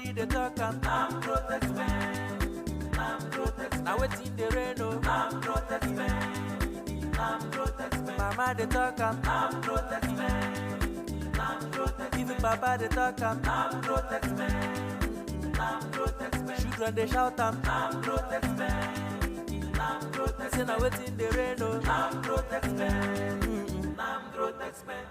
Everybody they talk I'm protest man, I'm protest. Now wetin dey rain oh, I'm protest man, I'm protest man. Mama they talk I'm protest man, I'm protest. Even Papa they talk I'm protest man, I'm protest man. Children they shout I'm protest man, I'm protest. Say now wetin dey rain oh, I'm protest man, I'm protest man.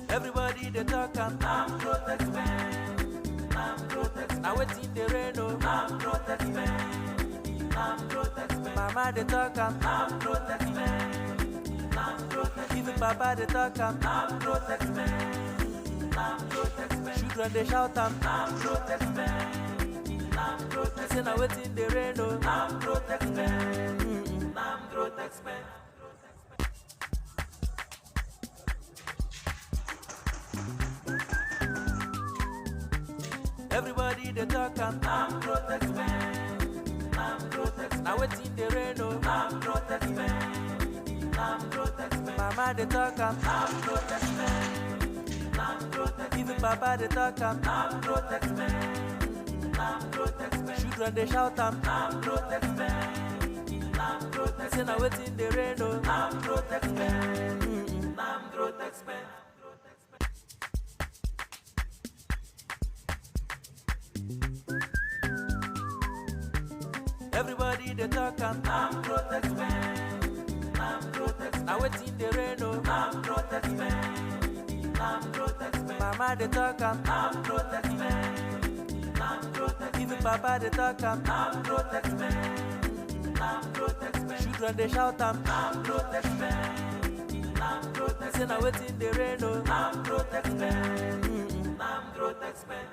Everybody they talk I'm protest man, I'm protest. Now wetin dey rain oh, I'm protest man, I'm protest man. Mama they talk I'm protest man, I'm protest. Even Papa they talk I'm protest man, I'm protest man. Children they shout I'm protest man, I'm protest. Say now wetin dey rain oh, I'm protest man, I'm protest man. Everybody they talk I'm protest man, I'm protest. Now wetin dey rain oh, I'm protest man, I'm protest man. Mama they talk I'm protest man, I'm protest. Even Papa they talk I'm protest man, I'm protest man. Children they shout I'm protest man, I'm protest. Say now wetin dey rain oh, I'm protest man, I'm protest man. Everybody they talk I'm protest man, I'm protest. Now wetin dey rain oh, I'm protest man, I'm protest man. Mama they talk I'm protest man, I'm protest. Even Papa they talk I'm protest man, I'm protest. Children they shout I'm protest man, I'm protest. Say now wetin dey rain oh, I'm protest man, I'm protest man.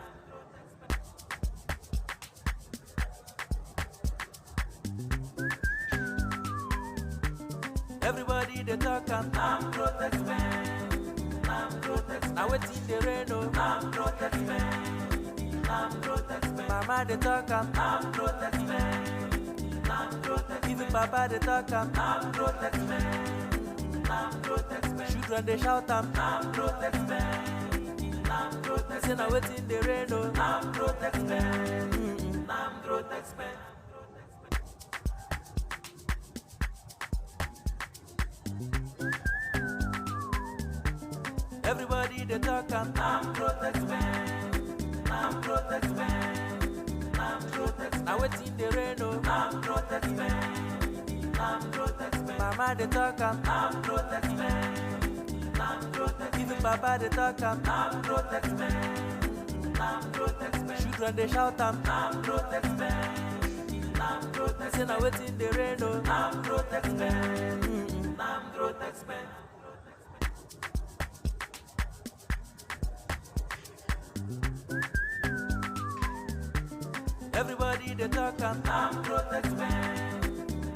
Everybody they talk I'm protest man, I'm protest. Now wetin dey rain oh, I'm protest man, I'm protest. Mama they talk I'm protest man, I'm protest. Even Papa they talk I'm protest man, I'm protest. Children they shout I'm protest man, I'm protest. Say now wetin dey rain oh, I'm protest man, I'm protest man. Everybody they talk I'm protest man, I'm protest man, I'm protest. Now wetin dey rain oh, I'm protest man, I'm protest. Mama they talk I'm protest man, I'm protest. Even Papa they talk I'm protest man, I'm protest. Children they shout I'm protest man, I'm protest. Say now wetin dey rain oh, I'm protest man, I'm protest man. Everybody they talk I'm protest man,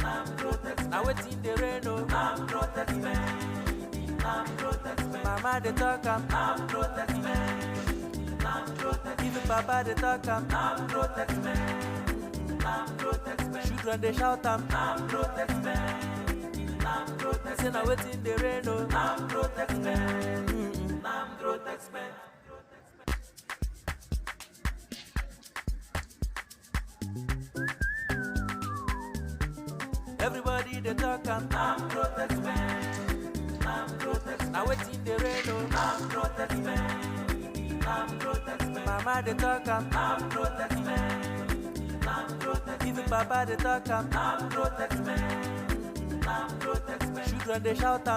I'm protest. Now wetin dey rain oh, I'm protest man, I'm protest. Mama they talk I'm protest man, I'm protest. Even Papa they talk I'm protest man, I'm protest. Children they shout I'm protest man, I'm protest. Say now wetin dey rain oh, I'm protest man, I'm protest man. Everybody they talk I'm protest man, I'm protest. Now wetin dey rain oh, I'm protest man, I'm protest. Mama they talk I'm protest man, I'm protest. Even Papa they talk I'm protest man, I'm protest. Children they shout